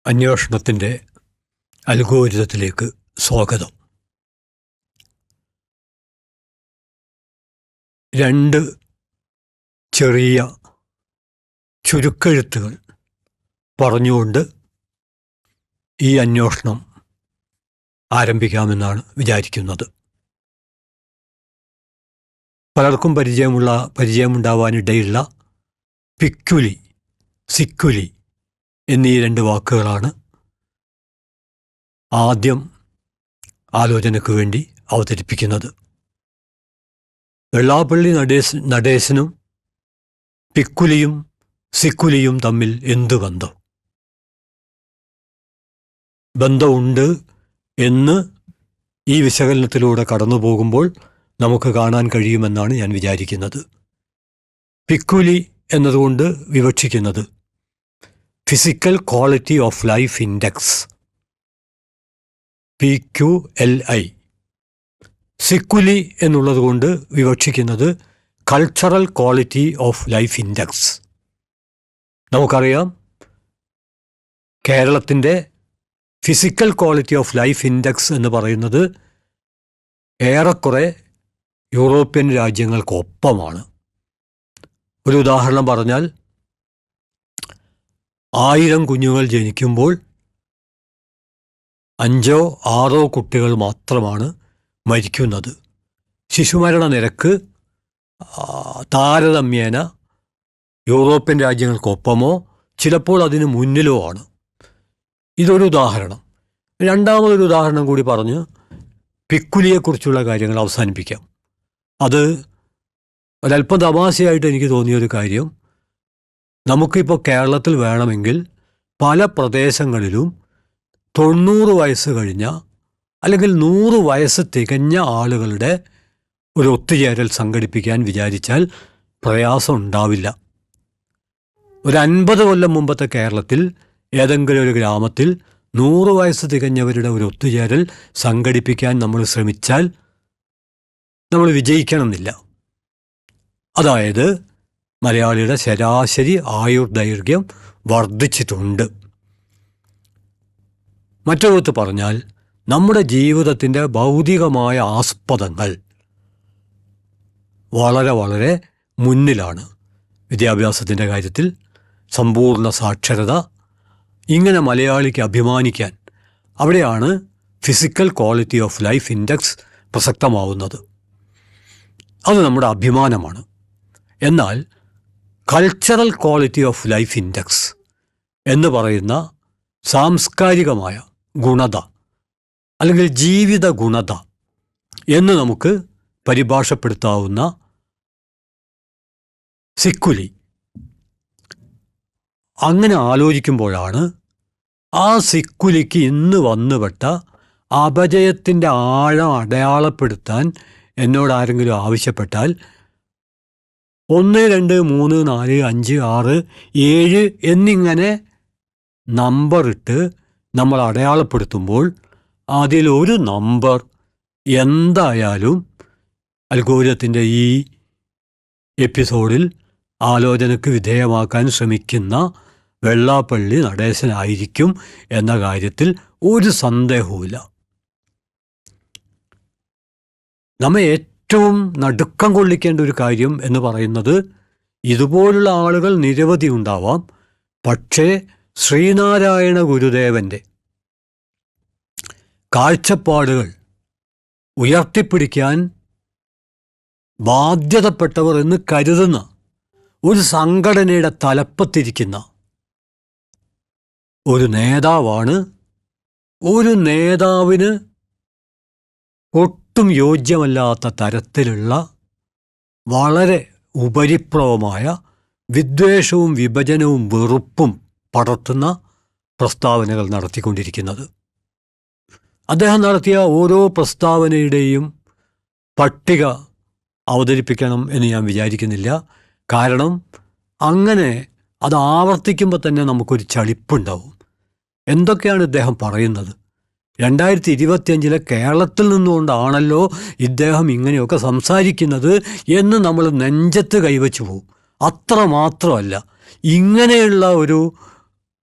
അന്വേഷണത്തിൻ്റെ അൽഗോരിതത്തിലേക്ക് സ്വാഗതം. രണ്ട് ചെറിയ ചുരുക്കെഴുത്തുകൾ പറഞ്ഞുകൊണ്ട് ഈ അന്വേഷണം ആരംഭിക്കാമെന്നാണ് വിചാരിക്കുന്നത്. പലർക്കും പരിചയമുണ്ടാവാനിടയുള്ള പിക്കുലി, സിക്കുലി എന്നീ രണ്ട് വാക്കുകളാണ് ആദ്യം ആലോചനയ്ക്ക് വേണ്ടി അവതരിപ്പിക്കുന്നത്. വെള്ളാപ്പള്ളി നടേശനും പിക്കുലിയും സിക്കുലിയും തമ്മിൽ എന്ത് ബന്ധം? ബന്ധമുണ്ട് എന്ന് ഈ വിശകലനത്തിലൂടെ കടന്നു പോകുമ്പോൾ നമുക്ക് കാണാൻ കഴിയുമെന്നാണ് ഞാൻ വിചാരിക്കുന്നത്. പിക്കുലി എന്നതുകൊണ്ട് വിവക്ഷിക്കുന്നത് physical quality of life index, PQLI. സിക്കുലി എന്നുള്ളതുകൊണ്ട് വിവക്ഷിക്കുന്നത് cultural quality of life index. നമുക്കറിയാം, കേരളത്തിൻ്റെ physical quality of life index എന്ന് പറയുന്നത് ഏറെക്കുറെ യൂറോപ്യൻ രാജ്യങ്ങൾക്കൊപ്പമാണ്. ഒരു ഉദാഹരണം പറഞ്ഞാൽ, 1000 കുഞ്ഞുങ്ങൾ ജനിക്കുമ്പോൾ 5-6 കുട്ടികൾ മാത്രമാണ് മരിക്കുന്നത്. ശിശുമരണ നിരക്ക് താരതമ്യേന യൂറോപ്യൻ രാജ്യങ്ങൾക്കൊപ്പമോ ചിലപ്പോൾ അതിന് മുന്നിലോ ആണ്. ഇതൊരു ഉദാഹരണം. രണ്ടാമതൊരു ഉദാഹരണം കൂടി പറഞ്ഞ് പിക്കുലിയെക്കുറിച്ചുള്ള കാര്യങ്ങൾ അവസാനിപ്പിക്കാം. അത് ഒരല്പം തമാശയായിട്ട് എനിക്ക് തോന്നിയൊരു കാര്യം, നമുക്കിപ്പോൾ കേരളത്തിൽ വേണമെങ്കിൽ പല പ്രദേശങ്ങളിലും 90 വയസ്സ് കഴിഞ്ഞ അല്ലെങ്കിൽ 100 വയസ്സ് തികഞ്ഞ ആളുകളുടെ ഒരു ഒത്തുചേരൽ സംഘടിപ്പിക്കാൻ വിചാരിച്ചാൽ പ്രയാസം ഉണ്ടാവില്ല. ഒരു 50 കൊല്ലം മുമ്പത്തെ കേരളത്തിൽ ഏതെങ്കിലും ഒരു ഗ്രാമത്തിൽ 100 വയസ്സ് തികഞ്ഞവരുടെ ഒരു ഒത്തുചേരൽ സംഘടിപ്പിക്കാൻ നമ്മൾ ശ്രമിച്ചാൽ നമ്മൾ വിജയിക്കണമെന്നില്ല. അതായത് മലയാളിയുടെ ശരാശരി ആയുർദൈർഘ്യം വർദ്ധിച്ചിട്ടുണ്ട്. മറ്റൊരുത്ത് പറഞ്ഞാൽ, നമ്മുടെ ജീവിതത്തിൻ്റെ ഭൗതികമായ ആസ്പദങ്ങൾ വളരെ വളരെ മുന്നിലാണ്. വിദ്യാഭ്യാസത്തിൻ്റെ കാര്യത്തിൽ സമ്പൂർണ്ണ സാക്ഷരത, ഇങ്ങനെ മലയാളിക്ക് അഭിമാനിക്കാൻ അവിടെയാണ് physical quality of life index പ്രസക്തമാവുന്നത്. അത് നമ്മുടെ അഭിമാനമാണ്. എന്നാൽ cultural quality of life index എന്ന് പറയുന്ന സാംസ്കാരികമായ ഗുണത അല്ലെങ്കിൽ ജീവിത ഗുണത എന്ന് നമുക്ക് പരിഭാഷപ്പെടുത്താവുന്ന സിക്കുലി, അങ്ങനെ ആലോചിക്കുമ്പോഴാണ് ആ സിക്കുലിക്ക് ഇന്ന് വന്നുപെട്ട അപജയത്തിൻ്റെ ആഴം അടയാളപ്പെടുത്താൻ എന്നോട് ആരെങ്കിലും ആവശ്യപ്പെട്ടാൽ 1, 2, 3, 4, 5, 6, 7 എന്നിങ്ങനെ നമ്പറിട്ട് നമ്മൾ അടയാളപ്പെടുത്തുമ്പോൾ അതിലൊരു നമ്പർ എന്തായാലും അൽഗോരിതത്തിൻ്റെ ഈ എപ്പിസോഡിൽ ആലോചനയ്ക്ക് വിധേയമാക്കാൻ ശ്രമിക്കുന്ന വെള്ളാപ്പള്ളി നടേശനായിരിക്കും എന്ന കാര്യത്തിൽ ഒരു സന്ദേഹവുമില്ല. നമ്മെ ഏറ്റവും നടുക്കം കൊള്ളിക്കേണ്ട ഒരു കാര്യം എന്ന് പറയുന്നത്, ഇതുപോലുള്ള ആളുകൾ നിരവധി ഉണ്ടാവാം, പക്ഷേ ശ്രീനാരായണ ഗുരുദേവൻ്റെ കാഴ്ചപ്പാടുകൾ ഉയർത്തിപ്പിടിക്കാൻ ബാധ്യതപ്പെട്ടവർ എന്ന് കരുതുന്ന ഒരു സംഘടനയുടെ തലപ്പത്തിരിക്കുന്ന ഒരു നേതാവാണ്. ഒരു നേതാവിന് ഒട്ടും യോജ്യമല്ലാത്ത തരത്തിലുള്ള വളരെ ഉപരിപ്ലവമായ വിദ്വേഷവും വിഭജനവും വെറുപ്പും പടർത്തുന്ന പ്രസ്താവനകൾ നടത്തിക്കൊണ്ടിരിക്കുന്നത്. അദ്ദേഹം നടത്തിയ ഓരോ പ്രസ്താവനയുടെയും പട്ടിക അവതരിപ്പിക്കണം എന്ന് ഞാൻ വിചാരിക്കുന്നില്ല. കാരണം അങ്ങനെ അത് ആവർത്തിക്കുമ്പോൾ തന്നെ നമുക്കൊരു ചളിപ്പുണ്ടാവും. എന്തൊക്കെയാണ് ഇദ്ദേഹം പറയുന്നത്? 2025 കേരളത്തിൽ നിന്നുകൊണ്ടാണല്ലോ ഇദ്ദേഹം ഇങ്ങനെയൊക്കെ സംസാരിക്കുന്നത് എന്ന് നമ്മൾ നെഞ്ചത്ത് കൈവച്ചു പോകും. അത്ര മാത്രമല്ല, ഇങ്ങനെയുള്ള ഒരു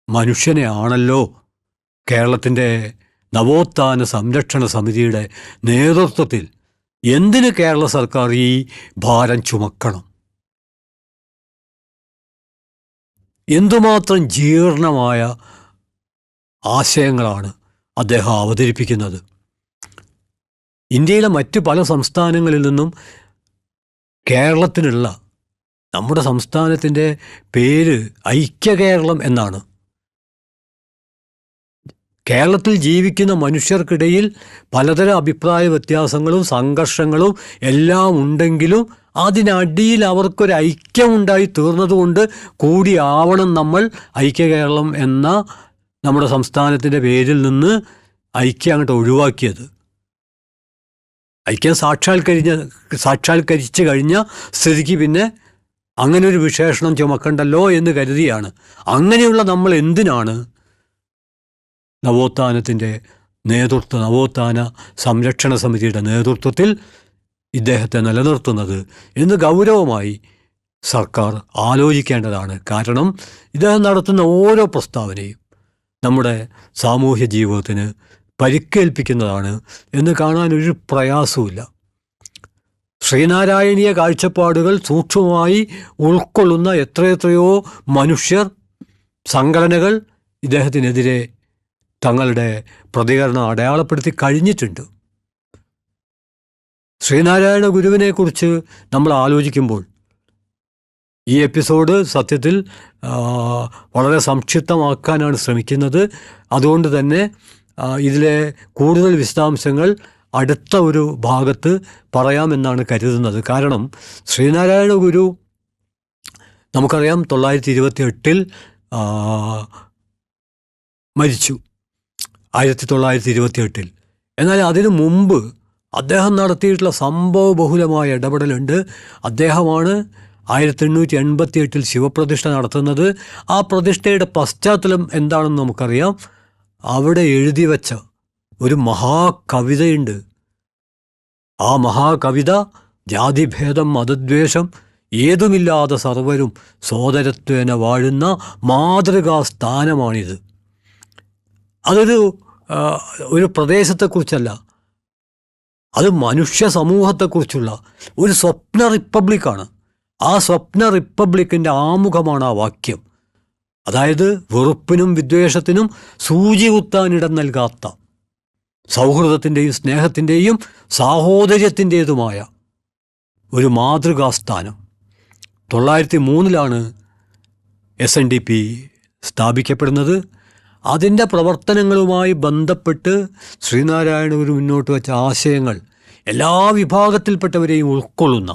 മനുഷ്യനെയാണല്ലോ കേരളത്തിൻ്റെ നവോത്ഥാന സംരക്ഷണ സമിതിയുടെ നേതൃത്വത്തിൽ എന്തിന് കേരള സർക്കാർ ഈ ഭാരം ചുമക്കണം? എന്തുമാത്രം ജീർണമായ ആശയങ്ങളാണ് അദ്ദേഹം അവതരിപ്പിക്കുന്നത്. ഇന്ത്യയിലെ മറ്റ് പല സംസ്ഥാനങ്ങളിൽ നിന്നും കേരളത്തിനുള്ള നമ്മുടെ സംസ്ഥാനത്തിൻ്റെ പേര് ഐക്യകേരളം എന്നാണ്. കേരളത്തിൽ ജീവിക്കുന്ന മനുഷ്യർക്കിടയിൽ പലതരം അഭിപ്രായ വ്യത്യാസങ്ങളും സംഘർഷങ്ങളും എല്ലാം ഉണ്ടെങ്കിലും അതിനടിയിൽ അവർക്കൊരു ഐക്യമുണ്ടായി തീർന്നതുകൊണ്ട് കൂടിയാവണം നമ്മൾ ഐക്യകേരളം എന്ന നമ്മുടെ സംസ്ഥാനത്തിൻ്റെ പേരിൽ നിന്ന് ഐക്യം അങ്ങോട്ട് ഒഴിവാക്കിയത്. ഐക്യം സാക്ഷാത്കരിച്ച് കഴിഞ്ഞ സ്ഥിതിക്ക് പിന്നെ അങ്ങനെ ഒരു വിശേഷണം ചുമക്കണ്ടല്ലോ എന്ന് കരുതിയാണ്. അങ്ങനെയുള്ള നമ്മൾ എന്തിനാണ് നവോത്ഥാന സംരക്ഷണ സമിതിയുടെ നേതൃത്വത്തിൽ ഇദ്ദേഹത്തെ നിലനിർത്തുന്നത് എന്ന് ഗൗരവമായി സർക്കാർ ആലോചിക്കേണ്ടതാണ്. കാരണം ഇദ്ദേഹം നടത്തുന്ന ഓരോ പ്രസ്താവനയും നമ്മുടെ സാമൂഹ്യ ജീവിതത്തിന് പരിക്കേൽപ്പിക്കുന്നതാണ് എന്ന് കാണാനൊരു പ്രയാസവുമില്ല. ശ്രീനാരായണീയ കാഴ്ചപ്പാടുകൾ സൂക്ഷ്മമായി ഉൾക്കൊള്ളുന്ന എത്രയെത്രയോ മനുഷ്യർ, സംഘടനകൾ ഇദ്ദേഹത്തിനെതിരെ തങ്ങളുടെ പ്രതികരണം അടയാളപ്പെടുത്തി കഴിഞ്ഞിട്ടുണ്ട്. ശ്രീനാരായണ ഗുരുവിനെക്കുറിച്ച് നമ്മൾ ആലോചിക്കുമ്പോൾ ഈ എപ്പിസോഡ് സത്യത്തിൽ വളരെ സംക്ഷിപ്തമാക്കാനാണ് ശ്രമിക്കുന്നത്. അതുകൊണ്ട് തന്നെ ഇതിലെ കൂടുതൽ വിശദാംശങ്ങൾ അടുത്ത ഒരു ഭാഗത്ത് പറയാമെന്നാണ് കരുതുന്നത്. കാരണം ശ്രീനാരായണ ഗുരു നമുക്കറിയാം 1928 മരിച്ചു, 1928. എന്നാൽ അതിനു മുമ്പ് അദ്ദേഹം നടത്തിയിട്ടുള്ള സംഭവബഹുലമായ ഇടപെടലുണ്ട്. അദ്ദേഹമാണ് 1888 ശിവപ്രതിഷ്ഠ നടത്തുന്നത്. ആ പ്രതിഷ്ഠയുടെ പശ്ചാത്തലം എന്താണെന്ന് നമുക്കറിയാം. അവിടെ എഴുതി വച്ച ഒരു മഹാകവിതയുണ്ട്. ആ മഹാകവിത ജാതിഭേദം മതദ്വേഷം ഏതുമില്ലാതെ സർവരും സോദരത്വേന വാഴുന്ന മാതൃകാസ്ഥാനമാണിത്. ഒരു പ്രദേശത്തെക്കുറിച്ചല്ല, അത് മനുഷ്യ സമൂഹത്തെക്കുറിച്ചുള്ള ഒരു സ്വപ്ന റിപ്പബ്ലിക്കാണ്. ആ സ്വപ്ന റിപ്പബ്ലിക്കിൻ്റെ ആമുഖമാണ് ആ വാക്യം. അതായത് വെറുപ്പിനും വിദ്വേഷത്തിനും സൂചി കുത്താനിടം നൽകാത്ത സൗഹൃദത്തിൻ്റെയും സ്നേഹത്തിൻ്റെയും സാഹോദര്യത്തിൻ്റേതുമായ ഒരു മാതൃകാസ്ഥാനം. 1903 SNDP സ്ഥാപിക്കപ്പെടുന്നത്. അതിൻ്റെ പ്രവർത്തനങ്ങളുമായി ബന്ധപ്പെട്ട് ശ്രീനാരായണ ഗുരു മുന്നോട്ട് വച്ച ആശയങ്ങൾ എല്ലാ വിഭാഗത്തിൽപ്പെട്ടവരെയും ഉൾക്കൊള്ളുന്ന,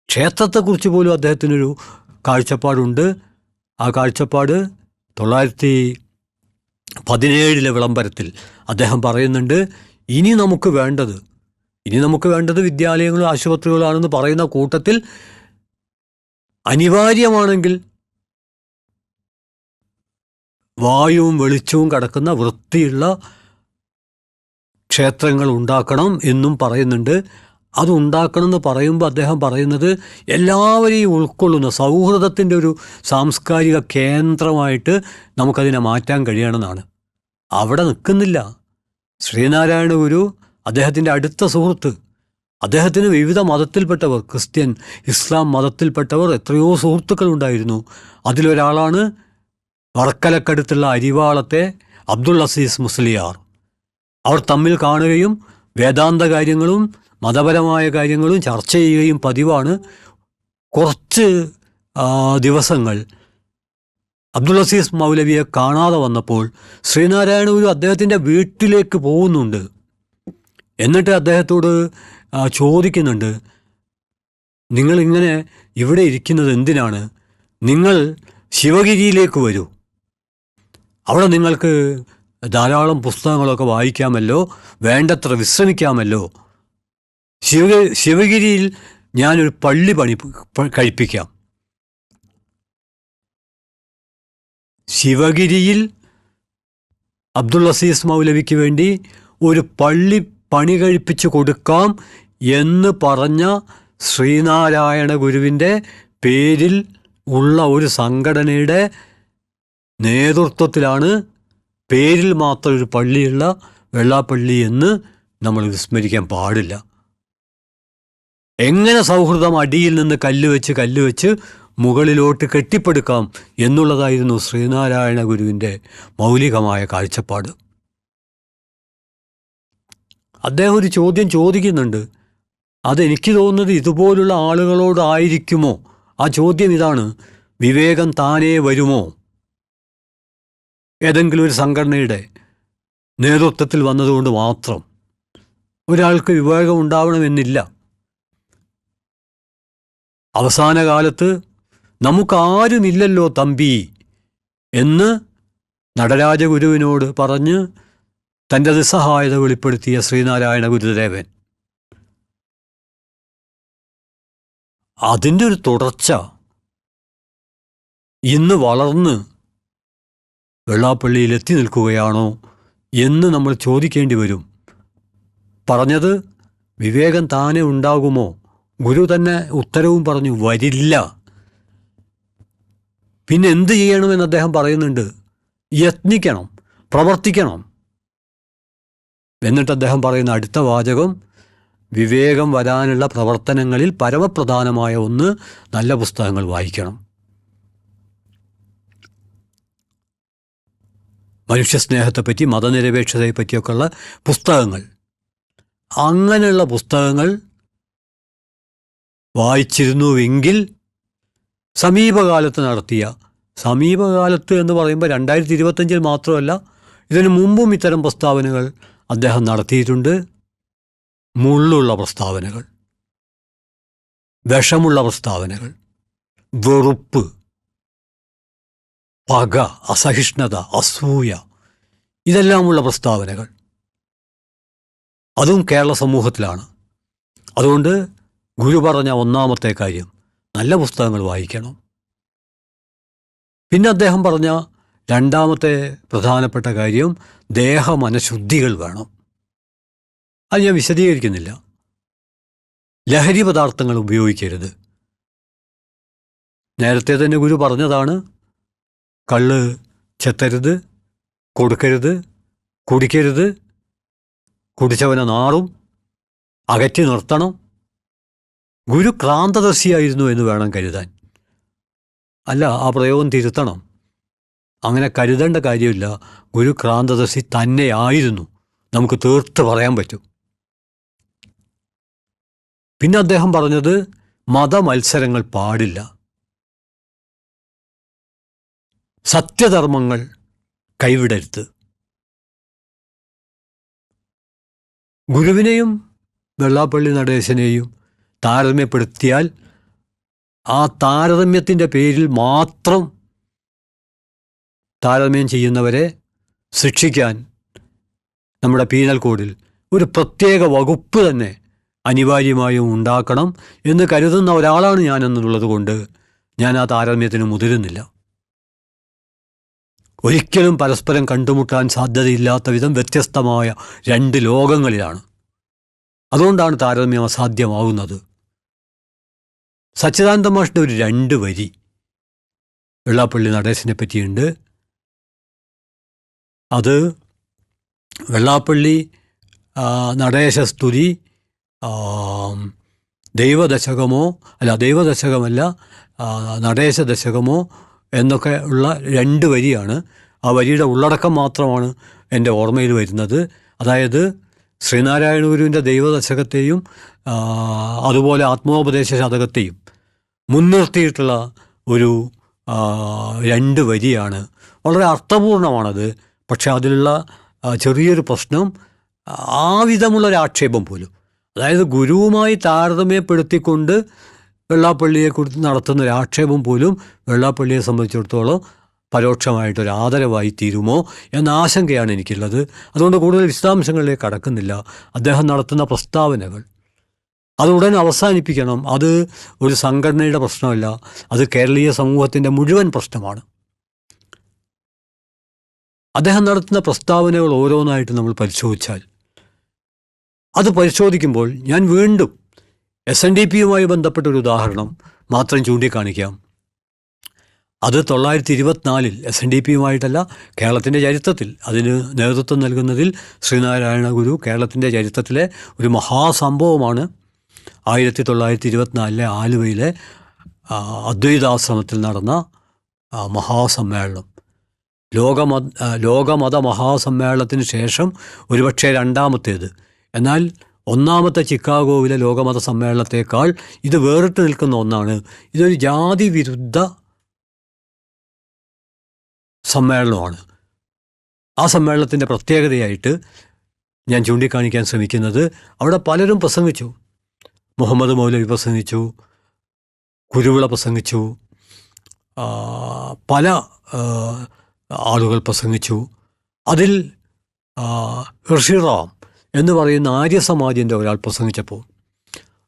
ക്ഷേത്രത്തെക്കുറിച്ച് പോലും അദ്ദേഹത്തിനൊരു കാഴ്ചപ്പാടുണ്ട്. ആ കാഴ്ചപ്പാട് 1917 വിളംബരത്തിൽ അദ്ദേഹം പറയുന്നുണ്ട്. ഇനി നമുക്ക് വേണ്ടത് വിദ്യാലയങ്ങളും ആശുപത്രികളാണെന്ന് പറയുന്ന കൂട്ടത്തിൽ അനിവാര്യമാണെങ്കിൽ വായുവും വെളിച്ചവും കടക്കുന്ന വൃത്തിയുള്ള ക്ഷേത്രങ്ങൾ ഉണ്ടാക്കണം എന്നും പറയുന്നുണ്ട്. അത് ഉണ്ടാക്കണം എന്ന് പറയുമ്പോൾ അദ്ദേഹം പറയുന്നത് എല്ലാവരെയും ഉൾക്കൊള്ളുന്ന സൗഹൃദത്തിൻ്റെ ഒരു സാംസ്കാരിക കേന്ദ്രമായിട്ട് നമുക്കതിനെ മാറ്റാൻ കഴിയണമെന്നാണ്. അവിടെ നിൽക്കുന്നില്ല. ശ്രീനാരായണ ഗുരു, അദ്ദേഹത്തിൻ്റെ അടുത്ത സുഹൃത്ത്, അദ്ദേഹത്തിന് വിവിധ മതത്തിൽപ്പെട്ടവർ, ക്രിസ്ത്യൻ, ഇസ്ലാം മതത്തിൽപ്പെട്ടവർ എത്രയോ സുഹൃത്തുക്കളുണ്ടായിരുന്നു. അതിലൊരാളാണ് വർക്കലക്കടുത്തുള്ള അരിവാളത്തെ അബ്ദുൾ അസീസ് മുസ്ലിയാർ. അവർ തമ്മിൽ കാണുകയും വേദാന്ത കാര്യങ്ങളും മതപരമായ കാര്യങ്ങളും ചർച്ച ചെയ്യുകയും പതിവാണ്. കുറച്ച് ദിവസങ്ങൾ അബ്ദുൾ അസീസ് മൗലവിയെ കാണാതെ വന്നപ്പോൾ ശ്രീനാരായണ ഗുരു അദ്ദേഹത്തിൻ്റെ വീട്ടിലേക്ക് പോകുന്നുണ്ട്. എന്നിട്ട് അദ്ദേഹത്തോട് ചോദിക്കുന്നുണ്ട്, നിങ്ങളിങ്ങനെ ഇവിടെ ഇരിക്കുന്നത് എന്തിനാണ്? നിങ്ങൾ ശിവഗിരിയിലേക്ക് വരൂ, അവിടെ നിങ്ങൾക്ക് ധാരാളം പുസ്തകങ്ങളൊക്കെ വായിക്കാമല്ലോ, വേണ്ടത്ര വിശ്രമിക്കാമല്ലോ. ശിവഗിരിയിൽ ഞാനൊരു പള്ളി കഴിപ്പിക്കാം. ശിവഗിരിയിൽ അബ്ദുൾ അസീസ് മൗലവിക്ക് വേണ്ടി ഒരു പള്ളി പണി കഴിപ്പിച്ചു കൊടുക്കാം എന്ന് പറഞ്ഞ ശ്രീനാരായണ ഗുരുവിൻ്റെ പേരിൽ ഉള്ള ഒരു സംഘടനയുടെ നേതൃത്വത്തിലാണ് പേരിൽ മാത്രം ഒരു പള്ളിയുള്ള വെള്ളാപ്പള്ളി എന്ന് നമ്മൾ വിസ്മരിക്കാൻ പാടില്ല. എങ്ങനെ സൗഹൃദം അടിയിൽ നിന്ന് കല്ല് വെച്ച് മുകളിലോട്ട് കെട്ടിപ്പടുക്കാം എന്നുള്ളതായിരുന്നു ശ്രീനാരായണ ഗുരുവിൻ്റെ മൗലികമായ കാഴ്ചപ്പാട്. അദ്ദേഹം ഒരു ചോദ്യം ചോദിക്കുന്നുണ്ട്. അതെനിക്ക് തോന്നുന്നത് ഇതുപോലുള്ള ആളുകളോടായിരിക്കുമോ? ആ ചോദ്യം ഇതാണ്: വിവേകം താനേ വരുമോ? ഏതെങ്കിലും ഒരു സംഘടനയുടെ നേതൃത്വത്തിൽ വന്നതുകൊണ്ട് മാത്രം ഒരാൾക്ക് വിവേകം ഉണ്ടാവണമെന്നില്ല. അവസാന കാലത്ത് നമുക്കാരുമില്ലല്ലോ തമ്പി എന്ന് നടരാജഗുരുവിനോട് പറഞ്ഞ് തൻ്റെ നിസ്സഹായത വെളിപ്പെടുത്തിയ ശ്രീനാരായണ ഗുരുദേവൻ, അതിൻ്റെ ഒരു തുടർച്ച ഇന്ന് വളർന്ന് വെള്ളാപ്പള്ളിയിൽ എത്തി നിൽക്കുകയാണോ എന്ന് നമ്മൾ ചോദിക്കേണ്ടി വരും. പറഞ്ഞത് വിവേകം താനെ ഉണ്ടാകുമോ? ഗുരു തന്നെ ഉത്തരവും പറഞ്ഞു, വരില്ല. പിന്നെ എന്ത് ചെയ്യണമെന്ന് അദ്ദേഹം പറയുന്നുണ്ട്. യത്നിക്കണം, പ്രവർത്തിക്കണം. എന്നിട്ട് അദ്ദേഹം പറയുന്ന അടുത്ത വാചകം, വിവേകം വരാനുള്ള പ്രവർത്തനങ്ങളിൽ പരമപ്രധാനമായ ഒന്ന് നല്ല പുസ്തകങ്ങൾ വായിക്കണം. മനുഷ്യസ്നേഹത്തെപ്പറ്റി, മതനിരപേക്ഷതയെപ്പറ്റിയൊക്കെയുള്ള പുസ്തകങ്ങൾ, അങ്ങനെയുള്ള പുസ്തകങ്ങൾ വായിച്ചിരുന്നുവെങ്കിൽ സമീപകാലത്ത് എന്ന് പറയുമ്പോൾ 2025 മാത്രമല്ല, ഇതിനു മുമ്പും ഇത്തരം പ്രസ്താവനകൾ അദ്ദേഹം നടത്തിയിട്ടുണ്ട്. മുള്ളുള്ള പ്രസ്താവനകൾ, വിഷമുള്ള പ്രസ്താവനകൾ, വെറുപ്പ്, പക, അസഹിഷ്ണുത, അസൂയ, ഇതെല്ലാമുള്ള പ്രസ്താവനകൾ, അതും കേരള സമൂഹത്തിലാണ്. അതുകൊണ്ട് ഗുരു പറഞ്ഞ ഒന്നാമത്തെ കാര്യം നല്ല പുസ്തകങ്ങൾ വായിക്കണം. പിന്നെ അദ്ദേഹം പറഞ്ഞ രണ്ടാമത്തെ പ്രധാനപ്പെട്ട കാര്യം ദേഹമനഃശുദ്ധികൾ വേണം. അത് ഞാൻ വിശദീകരിക്കുന്നില്ല. ലഹരി പദാർത്ഥങ്ങൾ ഉപയോഗിക്കരുത്. നേരത്തെ തന്നെ ഗുരു പറഞ്ഞതാണ്, കള്ള് ചെത്തരുത്, കൊടുക്കരുത്, കുടിക്കരുത്, കുടിച്ചവനെ നാറും, അകറ്റി നിർത്തണം. ഗുരു ക്രാന്തദർശിയായിരുന്നു എന്ന് വേണം കരുതാൻ. അല്ല, ആ പ്രയോഗം തിരുത്തണം. അങ്ങനെ കരുതേണ്ട കാര്യമില്ല. ഗുരു ക്രാന്തദർശി തന്നെയായിരുന്നു, നമുക്ക് തീർത്ത് പറയാൻ പറ്റും. പിന്നെ അദ്ദേഹം പറഞ്ഞത് മതമത്സരങ്ങൾ പാടില്ല, സത്യധർമ്മങ്ങൾ കൈവിടരുത്. ഗുരുവിനെയും വെള്ളാപ്പള്ളി നടേശനെയും താരതമ്യപ്പെടുത്തിയാൽ ആ താരതമ്യത്തിൻ്റെ പേരിൽ മാത്രം താരതമ്യം ചെയ്യുന്നവരെ ശിക്ഷിക്കാൻ നമ്മുടെ പീനൽ കോഡിൽ ഒരു പ്രത്യേക വകുപ്പ് തന്നെ അനിവാര്യമായും ഉണ്ടാക്കണം എന്ന് കരുതുന്ന ഒരാളാണ് ഞാൻ എന്നുള്ളത് കൊണ്ട് ഞാൻ ആ താരതമ്യത്തിന് മുതിരുന്നില്ല. ഒരിക്കലും പരസ്പരം കണ്ടുമുട്ടാൻ സാധ്യതയില്ലാത്ത വിധം വ്യത്യസ്തമായ രണ്ട് ലോകങ്ങളിലാണ്. അതുകൊണ്ടാണ് താരതമ്യം അസാധ്യമാവുന്നത്. സച്ചിദാനന്ദ മാഷിൻ്റെ ഒരു 2 വരി വെള്ളാപ്പള്ളി നടേശനെ പറ്റിയുണ്ട്. അത് വെള്ളാപ്പള്ളി നടേശസ്തുതി ദൈവദശകമല്ല നടേശദശകമോ എന്നൊക്കെ ഉള്ള 2 വരിയാണ്. ആ വരിയുടെ ഉള്ളടക്കം മാത്രമാണ് എൻ്റെ ഓർമ്മയിൽ വരുന്നത്. അതായത് ശ്രീനാരായണ ഗുരുവിൻ്റെ ദൈവദശകത്തെയും അതുപോലെ ആത്മോപദേശ ശതകത്തെയും മുൻനിർത്തിയിട്ടുള്ള ഒരു 2 വരിയാണ്. വളരെ അർത്ഥപൂർണമാണത്. പക്ഷെ അതിലുള്ള ചെറിയൊരു പ്രശ്നം ആ വിധമുള്ളൊരാക്ഷേപം പോലും, അതായത് ഗുരുവുമായി താരതമ്യപ്പെടുത്തിക്കൊണ്ട് വെള്ളാപ്പള്ളിയെക്കുറിച്ച് നടത്തുന്ന ഒരു ആക്ഷേപം പോലും വെള്ളാപ്പള്ളിയെ സംബന്ധിച്ചിടത്തോളം പരോക്ഷമായിട്ടൊരു ആദരവായി തീരുമോ എന്ന ആശങ്കയാണ് എനിക്കുള്ളത്. അതുകൊണ്ട് കൂടുതൽ വിശദാംശങ്ങളിലേക്ക് കടക്കുന്നില്ല. അദ്ദേഹം നടത്തുന്ന പ്രസ്താവനകൾ അത് ഉടൻ അവസാനിപ്പിക്കണം. അത് ഒരു സംഘടനയുടെ പ്രശ്നമല്ല, അത് കേരളീയ സമൂഹത്തിൻ്റെ മുഴുവൻ പ്രശ്നമാണ്. അദ്ദേഹം നടത്തുന്ന പ്രസ്താവനകൾ ഓരോന്നായിട്ട് നമ്മൾ പരിശോധിച്ചാൽ, അത് പരിശോധിക്കുമ്പോൾ ഞാൻ വീണ്ടും SNDPയുമായി ബന്ധപ്പെട്ടൊരു ഉദാഹരണം മാത്രം ചൂണ്ടിക്കാണിക്കാം. അത് 1924 SNDPയുമായിട്ടല്ല, കേരളത്തിൻ്റെ ചരിത്രത്തിൽ അതിന് നേതൃത്വം നൽകുന്നതിൽ ശ്രീനാരായണ ഗുരു കേരളത്തിൻ്റെ ചരിത്രത്തിലെ ഒരു മഹാസംഭവമാണ് 1924 ആലുവയിലെ അദ്വൈതാശ്രമത്തിൽ നടന്ന മഹാസമ്മേളനം. ലോകമത മഹാസമ്മേളനത്തിന് ശേഷം ഒരുപക്ഷെ രണ്ടാമത്തേത്. എന്നാൽ ഒന്നാമത്തെ ചിക്കാഗോവിലെ ലോകമത സമ്മേളനത്തേക്കാൾ ഇത് വേറിട്ട് നിൽക്കുന്ന ഒന്നാണ്. ഇതൊരു ജാതി വിരുദ്ധ സമ്മേളനമാണ്. ആ സമ്മേളനത്തിൻ്റെ പ്രത്യേകതയായിട്ട് ഞാൻ ചൂണ്ടിക്കാണിക്കാൻ ശ്രമിക്കുന്നത്, അവിടെ പലരും പ്രസംഗിച്ചു. മുഹമ്മദ് മൗലവി പ്രസംഗിച്ചു, കുരുവിള പ്രസംഗിച്ചു, പല ആളുകൾ പ്രസംഗിച്ചു. അതിൽ ഋഷിറാം എന്ന് പറയുന്ന ആര്യസമാജിൻ്റെ ഒരാൾ പ്രസംഗിച്ചപ്പോൾ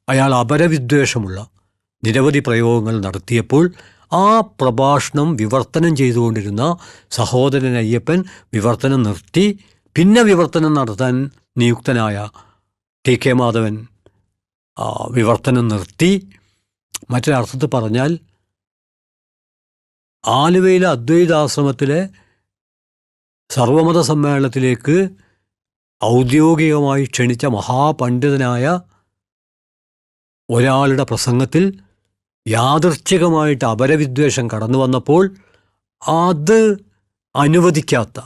അയാൾ അപരവിദ്വേഷമുള്ള നിരവധി പ്രയോഗങ്ങൾ നടത്തിയപ്പോൾ ആ പ്രഭാഷണം വിവർത്തനം ചെയ്തുകൊണ്ടിരുന്ന സഹോദരൻ അയ്യപ്പൻ വിവർത്തനം നിർത്തി. പിന്നെ വിവർത്തനം നടത്താൻ നിയുക്തനായ TK മാധവൻ വിവർത്തനം നിർത്തി. മറ്റൊരർത്ഥത്തിൽ പറഞ്ഞാൽ, ആലുവയിലെ അദ്വൈതാശ്രമത്തിലെ സർവമത സമ്മേളനത്തിലേക്ക് ഔദ്യോഗികമായി ക്ഷണിച്ച മഹാപണ്ഡിതനായ ഒരാളുടെ പ്രസംഗത്തിൽ യാദൃച്ഛികമായിട്ട് അപരവിദ്വേഷം കടന്നു വന്നപ്പോൾ അത് അനുവദിക്കാത്ത,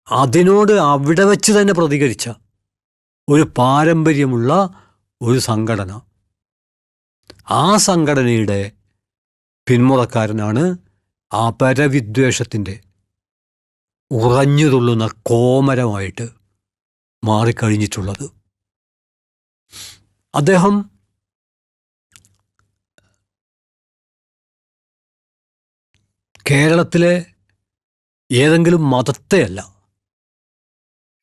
അതിനോട് അവിടെ വച്ച് തന്നെ പ്രതികരിച്ച ഒരു പാരമ്പര്യമുള്ള ഒരു സംഘടന, ആ സംഘടനയുടെ പിന്മുറക്കാരനാണ് അപരവിദ്വേഷത്തിൻ്റെ ഉറഞ്ഞുതുള്ളുന്ന കോമരമായിട്ട് മാറിക്കഴിഞ്ഞിട്ടുള്ളത്. അദ്ദേഹം കേരളത്തിലെ ഏതെങ്കിലും മതത്തെയല്ല,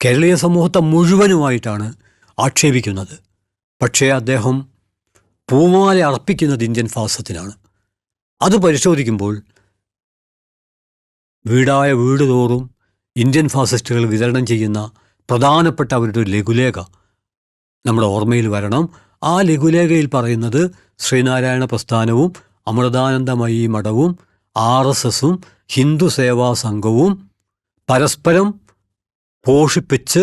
കേരളീയ സമൂഹത്തെ മുഴുവനുമായിട്ടാണ് ആക്ഷേപിക്കുന്നത്. പക്ഷേ അദ്ദേഹം പൂമാല അർപ്പിക്കുന്നത് ഇന്ത്യൻ ഫാസിസത്തിനാണ്. അത് പരിശോധിക്കുമ്പോൾ വീടായ വീട് തോറും ഇന്ത്യൻ ഫാസിസ്റ്റുകൾ വിതരണം ചെയ്യുന്ന പ്രധാനപ്പെട്ട അവരുടെ ഒരു ലഘുലേഖ നമ്മുടെ ഓർമ്മയിൽ വരണം. ആ ലഘുലേഖയിൽ പറയുന്നത് ശ്രീനാരായണ പ്രസ്ഥാനവും അമൃതാനന്ദമയി മഠവും RSSും ഹിന്ദു സേവാ സംഘവും പരസ്പരം പോഷിപ്പിച്ച്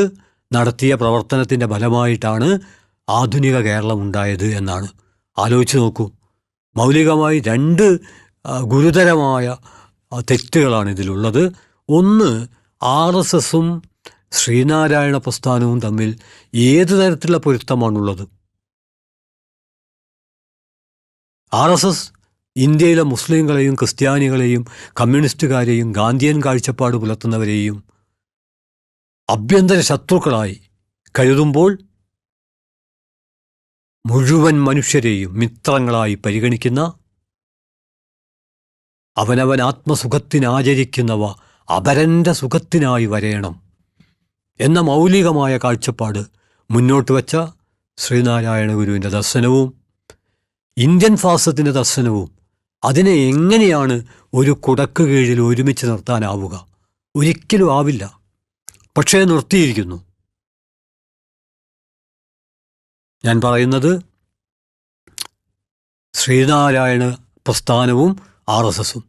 നടത്തിയ പ്രവർത്തനത്തിൻ്റെ ഫലമായിട്ടാണ് ആധുനിക കേരളം ഉണ്ടായത് എന്നാണ്. ആലോചിച്ച് നോക്കൂ. മൗലികമായി രണ്ട് ഗുരുതരമായ തെറ്റുകളാണ് ഇതിലുള്ളത്. ഒന്ന്, RSSും ശ്രീനാരായണ പ്രസ്ഥാനവും തമ്മിൽ ഏത് തരത്തിലുള്ള പൊരുത്തമാണുള്ളത്? RSS ഇന്ത്യയിലെ മുസ്ലിങ്ങളെയും ക്രിസ്ത്യാനികളെയും കമ്മ്യൂണിസ്റ്റുകാരെയും ഗാന്ധിയൻ കാഴ്ചപ്പാട് പുലർത്തുന്നവരെയും ആഭ്യന്തര ശത്രുക്കളായി കരുതുമ്പോൾ മുഴുവൻ മനുഷ്യരെയും മിത്രങ്ങളായി പരിഗണിക്കുന്ന, അവനവൻ ആത്മസുഖത്തിനാചരിക്കുന്നവ അപരൻ്റെ സുഖത്തിനായി വരയണം എന്ന മൗലികമായ കാഴ്ചപ്പാട് മുന്നോട്ട് വച്ച ശ്രീനാരായണ ഗുരുവിൻ്റെ ദർശനവും ഇന്ത്യൻ ഫാസിസത്തിൻ്റെ ദർശനവും അതിനെ എങ്ങനെയാണ് ഒരു കുടക്ക് കീഴിൽ ഒരുമിച്ച് നിർത്താനാവുക? ഒരിക്കലും ആവില്ല. പക്ഷേ നിർത്തിയിരിക്കുന്നു. ഞാൻ പറയുന്നത് ശ്രീനാരായണ പ്രസ്ഥാനവും RSSും,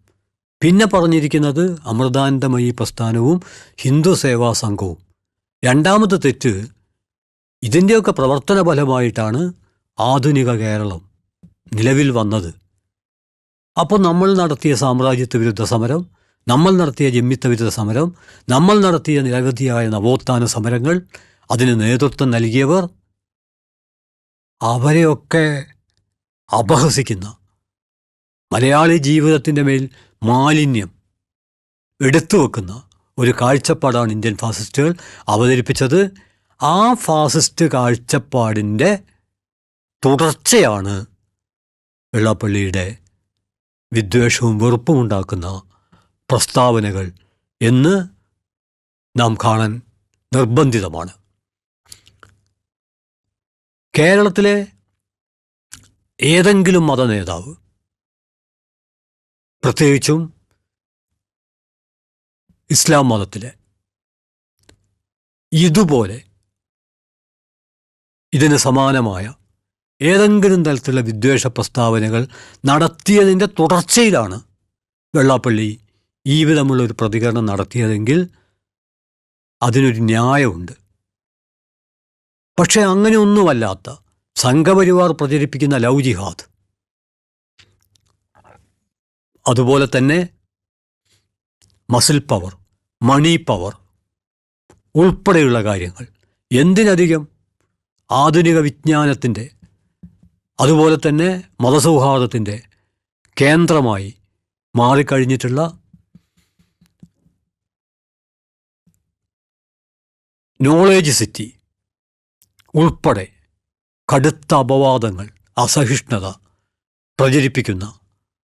പിന്നെ പറഞ്ഞിരിക്കുന്നത് അമൃതാനന്ദമയി പ്രസ്ഥാനവും ഹിന്ദു സേവാ സംഘവും. രണ്ടാമത്തെ തെറ്റ്, ഇതിൻ്റെയൊക്കെ പ്രവർത്തന ഫലമായിട്ടാണ് ആധുനിക കേരളം നിലവിൽ വന്നത്. അപ്പോൾ നമ്മൾ നടത്തിയ സാമ്രാജ്യത്വ വിരുദ്ധ സമരം, നമ്മൾ നടത്തിയ ജന്മിത്വ വിരുദ്ധ സമരം, നമ്മൾ നടത്തിയ നിരവധിയായ നവോത്ഥാന സമരങ്ങൾ, അതിന് നേതൃത്വം നൽകിയവർ, അവരെയൊക്കെ അപഹസിക്കുന്ന, മലയാളി ജീവിതത്തിൻ്റെ മേൽ മാലിന്യം എടുത്തു വെക്കുന്ന ഒരു കാഴ്ചപ്പാടാണ് ഇന്ത്യൻ ഫാസിസ്റ്റുകൾ അവതരിപ്പിച്ചത്. ആ ഫാസിസ്റ്റ് കാഴ്ചപ്പാടിൻ്റെ തുടർച്ചയാണ് വെള്ളാപ്പള്ളിയുടെ വിദ്വേഷവും വെറുപ്പും ഉണ്ടാക്കുന്ന പ്രസ്താവനകൾ എന്ന് നാം കാണാൻ നിർബന്ധിതമാണ്. കേരളത്തിലെ ഏതെങ്കിലും മതനേതാവ്, പ്രത്യേകിച്ചും ഇസ്ലാം മതത്തിലെ, ഇതുപോലെ ഇതിന് സമാനമായ ഏതെങ്കിലും തരത്തിലുള്ള വിദ്വേഷ പ്രസ്താവനകൾ നടത്തിയതിൻ്റെ തുടർച്ചയിലാണ് വെള്ളാപ്പള്ളി ഈ വിധമുള്ളൊരു പ്രതികരണം നടത്തിയതെങ്കിൽ അതിനൊരു ന്യായമുണ്ട്. പക്ഷേ അങ്ങനെയൊന്നുമല്ലാത്ത സംഘപരിവാർ പ്രചരിപ്പിക്കുന്ന ലവ് ജിഹാദ്, അതുപോലെ തന്നെ മസിൽ പവർ, മണി പവർ ഉൾപ്പെടെയുള്ള കാര്യങ്ങൾ, എന്തിനധികം ആധുനിക വിജ്ഞാനത്തിൻ്റെ അതുപോലെ തന്നെ മതസൗഹാർദ്ദത്തിൻ്റെ കേന്ദ്രമായി മാറിക്കഴിഞ്ഞിട്ടുള്ള നോളേജ് സിറ്റി ഉൾപ്പെടെ കടുത്ത അപവാദങ്ങൾ, അസഹിഷ്ണുത പ്രചരിപ്പിക്കുന്ന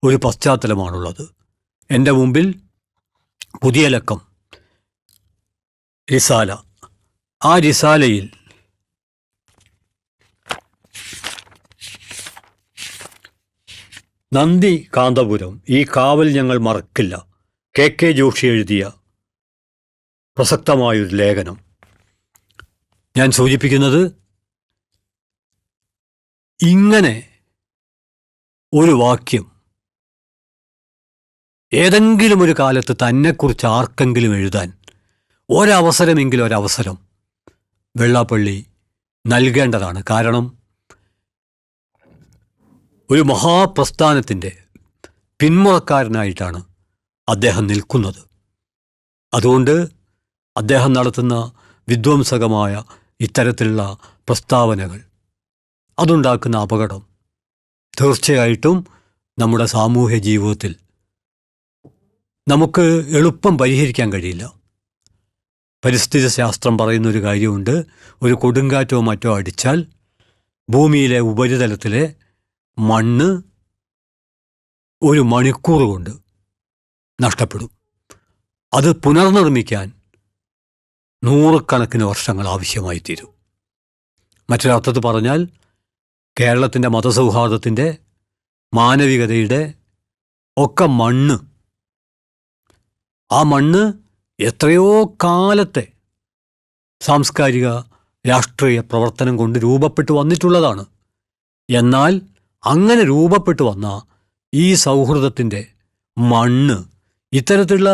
ഒരു പശ്ചാത്തലമാണുള്ളത്. എൻ്റെ മുമ്പിൽ പുതിയ ലക്കം റിസാല. ആ റിസാലയിൽ നന്ദി കാന്തപുരം, ഈ കാവൽ ഞങ്ങൾ മറക്കില്ല, KK ജോഷി എഴുതിയ പ്രസക്തമായൊരു ലേഖനം. ഞാൻ സൂചിപ്പിക്കുന്നത് ഇങ്ങനെ ഒരു വാക്യം ഏതെങ്കിലും ഒരു കാലത്ത് തന്നെക്കുറിച്ച് ആർക്കെങ്കിലും എഴുതാൻ ഒരവസരം വെള്ളാപ്പള്ളി നൽകേണ്ടതാണ്. കാരണം ഒരു മഹാപ്രസ്ഥാനത്തിൻ്റെ പിന്മുറക്കാരനായിട്ടാണ് അദ്ദേഹം നിൽക്കുന്നത്. അതുകൊണ്ട് അദ്ദേഹം നടത്തുന്ന വിധ്വംസകമായ ഇത്തരത്തിലുള്ള പ്രസ്താവനകൾ, അതുണ്ടാക്കുന്ന അപകടം തീർച്ചയായിട്ടും നമ്മുടെ സാമൂഹ്യ ജീവിതത്തിൽ നമുക്ക് എളുപ്പം പരിഹരിക്കാൻ കഴിയില്ല. പരിസ്ഥിതി ശാസ്ത്രം പറയുന്നൊരു കാര്യമുണ്ട്. ഒരു കൊടുങ്കാറ്റോ മറ്റോ അടിച്ചാൽ ഭൂമിയിലെ ഉപരിതലത്തിലെ മണ്ണ് ഒരു മണിക്കൂർ കൊണ്ട് നഷ്ടപ്പെടും. അത് പുനർനിർമ്മിക്കാൻ നൂറുകണക്കിന് വർഷങ്ങൾ ആവശ്യമായി തീരും. മറ്റൊരർത്ഥത്തിൽ പറഞ്ഞാൽ കേരളത്തിൻ്റെ മതസൗഹാർദ്ദത്തിൻ്റെ, മാനവികതയുടെ ഒക്കെ മണ്ണ്, ആ മണ്ണ് എത്രയോ കാലത്തെ സാംസ്കാരിക രാഷ്ട്രീയ പ്രവർത്തനം കൊണ്ട് രൂപപ്പെട്ടു വന്നിട്ടുള്ളതാണ്. എന്നാൽ അങ്ങനെ രൂപപ്പെട്ടു വന്ന ഈ സൗഹൃദത്തിൻ്റെ മണ്ണ് ഇത്തരത്തിലുള്ള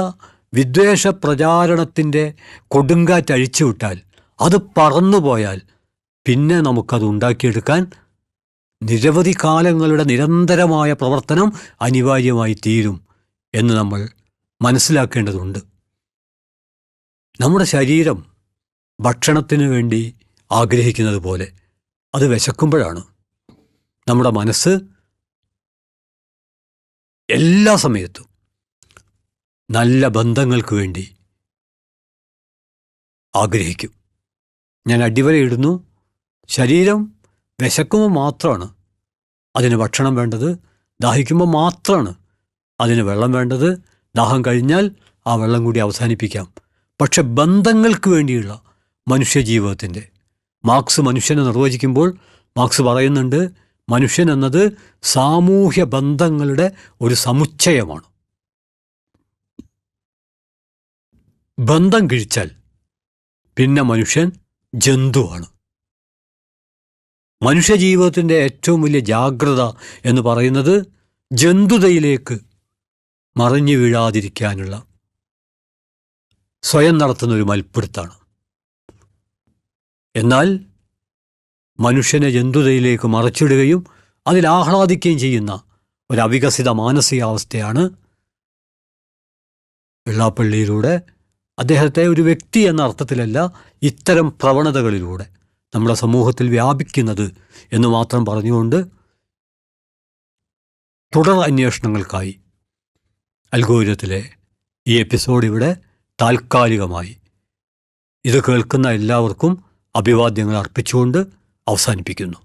വിദ്വേഷ പ്രചാരണത്തിൻ്റെ കൊടുങ്കാറ്റഴിച്ചു വിട്ടാൽ, അത് പറന്നുപോയാൽ പിന്നെ നമുക്കത് ഉണ്ടാക്കിയെടുക്കാൻ നിരവധി കാലങ്ങളുടെ നിരന്തരമായ പ്രവർത്തനം അനിവാര്യമായി തീരും എന്ന് നമ്മൾ മനസ്സിലാക്കേണ്ടതുണ്ട്. നമ്മുടെ ശരീരം ഭക്ഷണത്തിന് വേണ്ടി ആഗ്രഹിക്കുന്നത് പോലെ അത് വിശക്കുമ്പോഴാണ് നമ്മുടെ മനസ്സ് എല്ലാ സമയത്തും നല്ല ബന്ധങ്ങൾക്ക് വേണ്ടി ആഗ്രഹിക്കും. ഞാൻ അടിവരയിടുന്നു, ശരീരം വിശക്കുമ്പോൾ മാത്രമാണ് അതിന് ഭക്ഷണം വേണ്ടത്, ദാഹിക്കുമ്പോൾ മാത്രമാണ് അതിന് വെള്ളം വേണ്ടത്, ദാഹം കഴിഞ്ഞാൽ ആ വെള്ളം കൂടി അവസാനിപ്പിക്കാം. പക്ഷെ ബന്ധങ്ങൾക്ക് വേണ്ടിയുള്ള മനുഷ്യജീവിതത്തിൻ്റെ, മാർക്സ് മനുഷ്യനെ നിർവചിക്കുമ്പോൾ മാർക്സ് പറയുന്നുണ്ട്, മനുഷ്യൻ എന്നത് സാമൂഹ്യ ബന്ധങ്ങളുടെ ഒരു സമുച്ചയമാണ്. ബന്ധം കിഴിച്ചാൽ പിന്നെ മനുഷ്യൻ ജന്തുവാണ്. മനുഷ്യജീവിതത്തിൻ്റെ ഏറ്റവും വലിയ ജാഗ്രത എന്ന് പറയുന്നത് ജന്തുതയിലേക്ക് മറിഞ്ഞു വീഴാതിരിക്കാനുള്ള സ്വയം നടത്തുന്നൊരു മൽപ്പിടുത്താണ്. എന്നാൽ മനുഷ്യനെ ജന്തുതയിലേക്ക് മറച്ചിടുകയും അതിൽ ആഹ്ലാദിക്കുകയും ചെയ്യുന്ന ഒരു അവികസിത മാനസികാവസ്ഥയാണ് വെള്ളാപ്പള്ളിയിലൂടെ, അദ്ദേഹത്തെ ഒരു വ്യക്തി എന്ന അർത്ഥത്തിലല്ല, ഇത്തരം പ്രവണതകളിലൂടെ നമ്മുടെ സമൂഹത്തിൽ വ്യാപിക്കുന്നത് എന്ന് മാത്രം പറഞ്ഞുകൊണ്ട് തുടർ അന്വേഷണങ്ങൾക്കായി അൽഗോരിതത്തിലെ ഈ എപ്പിസോഡ് ഇവിടെ താൽക്കാലികമായി ഇത് കേൾക്കുന്ന എല്ലാവർക്കും അഭിവാദ്യങ്ങൾ അർപ്പിച്ചുകൊണ്ട് അവസാനിപ്പിക്കുന്നു.